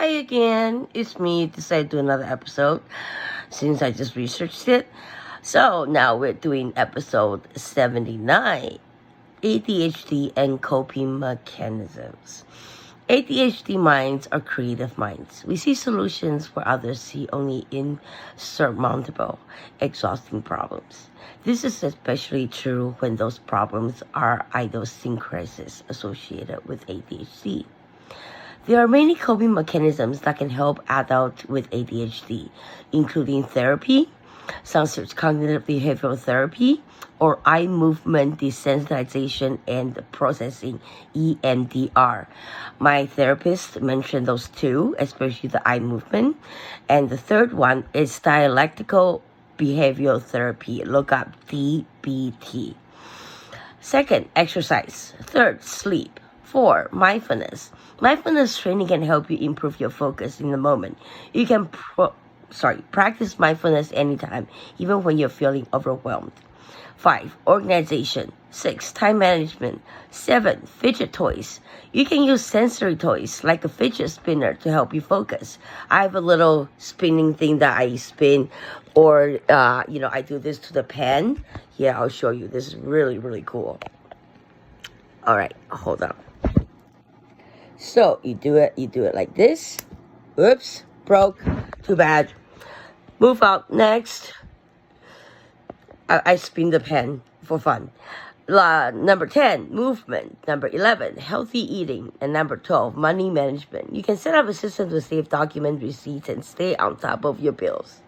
Hi again, it's me. Decided to do another episode since I just researched it. So now we're doing episode 79, ADHD and coping mechanisms. ADHD minds are creative minds. We see solutions where others see only insurmountable, exhausting problems. This is especially true when those problems are idiosyncrasies associated with ADHD. There are many coping mechanisms that can help adults with ADHD, including therapy, cognitive behavioral therapy, or eye movement desensitization and processing, EMDR. My therapist mentioned those two, especially the eye movement. And the third one is dialectical behavioral therapy. Look up DBT. Second, exercise. Third, sleep. 4, mindfulness. Mindfulness training can help you improve your focus in the moment. You can practice mindfulness anytime, even when you're feeling overwhelmed. 5, organization. 6, time management. 7, fidget toys. You can use sensory toys like a fidget spinner to help you focus. I have a little spinning thing that I spin, or I do this to the pen. Yeah, I'll show you. This is really, really cool. All right, hold on. So you do it like this. Oops, broke. Too bad. Move out. Next. I spin the pen for fun. Number 10, movement. Number 11, healthy eating. And number 12, money management. You can set up a system to save document receipts and stay on top of your bills.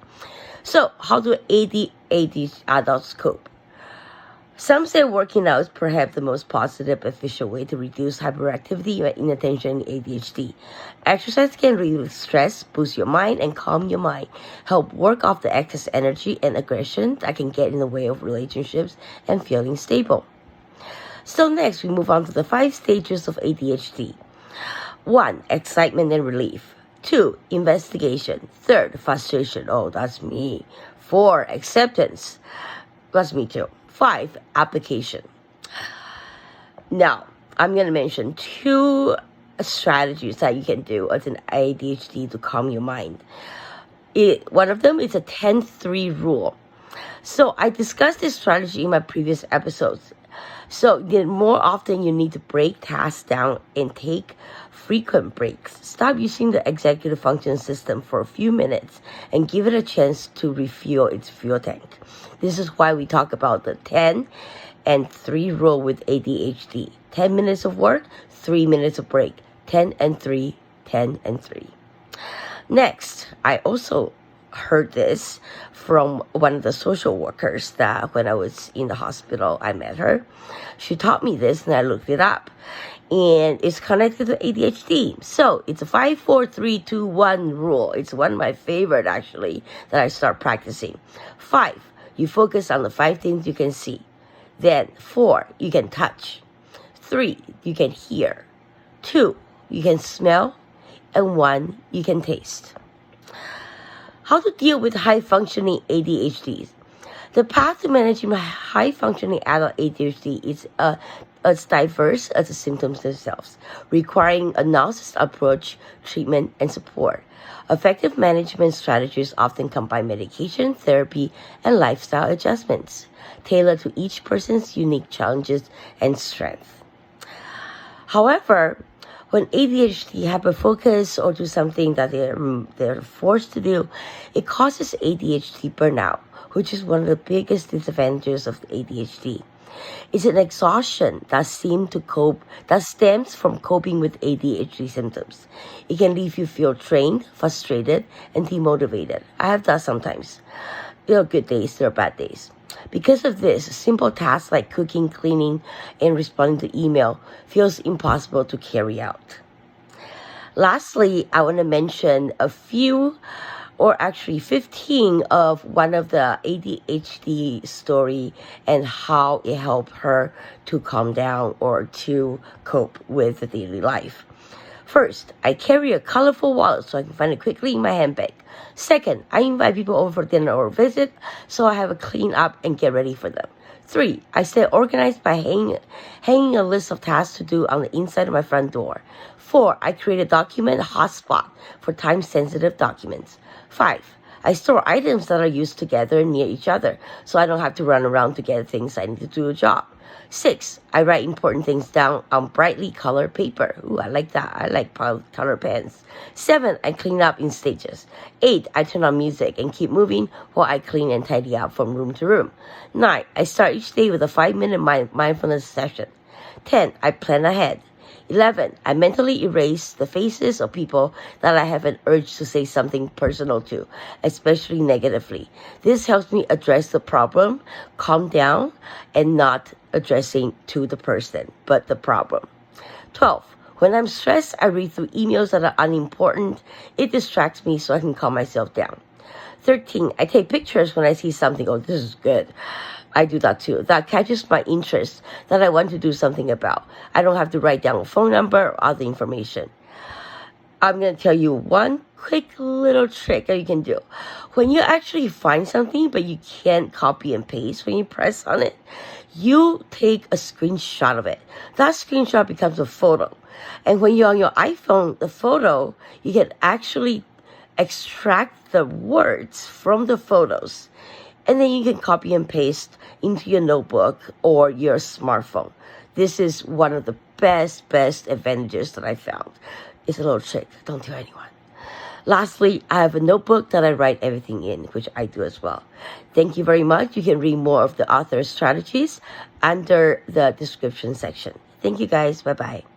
So how do ADHD adults cope? Some say working out is perhaps the most positive, efficient way to reduce hyperactivity and inattention in ADHD. Exercise can relieve stress, boost your mind, and calm your mind, help work off the excess energy and aggression that can get in the way of relationships and feeling stable. So next, we move on to the 5 stages of ADHD. 1, excitement and relief. 2, investigation. 3, frustration. Oh, that's me. 4, acceptance. That's me too. 5, application. Now, I'm going to mention 2 strategies that you can do as an ADHD to calm your mind. One of them is a 10-3 rule. So I discussed this strategy in my previous episodes. So the more often you need to break tasks down and take frequent breaks. Stop using the executive function system for a few minutes and give it a chance to refuel its fuel tank. This is why we talk about the 10 and 3 rule with ADHD. 10 minutes of work, 3 minutes of break. 10 and 3, 10 and 3. Next, I also heard this from one of the social workers that when I was in the hospital, I met her. She taught me this and I looked it up. And it's connected to ADHD. So it's a 5, 4, 3, 2, 1 rule. It's one of my favorite actually that I start practicing. 5, you focus on the 5 things you can see. Then 4, you can touch. 3, you can hear. 2, you can smell. And 1, you can taste. How to deal with high-functioning ADHD? The path to managing high-functioning adult ADHD is as diverse as the symptoms themselves, requiring a nuanced approach, treatment, and support. Effective management strategies often combine medication, therapy, and lifestyle adjustments, tailored to each person's unique challenges and strengths. However, when ADHD hyperfocus or do something that they're forced to do, it causes ADHD burnout, which is one of the biggest disadvantages of ADHD. It's an exhaustion that stems from coping with ADHD symptoms. It can leave you feel drained, frustrated, and demotivated. I have that sometimes. There are good days, there are bad days. Because of this, simple tasks like cooking, cleaning, and responding to email feels impossible to carry out. Lastly, I want to mention a few, or actually 15 of one of the ADHD story and how it helped her to calm down or to cope with the daily life. First, I carry a colorful wallet so I can find it quickly in my handbag. Second, I invite people over for dinner or visit so I have a clean up and get ready for them. 3, I stay organized by hanging a list of tasks to do on the inside of my front door. 4, I create a document hotspot for time-sensitive documents. 5, I store items that are used together near each other, so I don't have to run around to get things I need to do a job. 6, I write important things down on brightly colored paper. Ooh, I like that. I like color pens. 7, I clean up in stages. 8, I turn on music and keep moving while I clean and tidy up from room to room. 9, I start each day with a 5-minute mindfulness session. 10, I plan ahead. 11, I mentally erase the faces of people that I have an urge to say something personal to, especially negatively. This helps me address the problem, calm down, and not addressing to the person, but the problem. 12, when I'm stressed, I read through emails that are unimportant. It distracts me so I can calm myself down. 13, I take pictures when I see something. Oh, this is good. I do that too. That catches my interest that I want to do something about. I don't have to write down a phone number or other information. I'm going to tell you one quick little trick that you can do. When you actually find something but you can't copy and paste when you press on it, you take a screenshot of it. That screenshot becomes a photo. And when you're on your iPhone, the photo, you can actually extract the words from the photos. And then you can copy and paste into your notebook or your smartphone. This is one of the best advantages that I found. It's a little trick. Don't tell anyone. Lastly, I have a notebook that I write everything in, which I do as well. Thank you very much. You can read more of the author's strategies under the description section. Thank you guys. Bye-bye.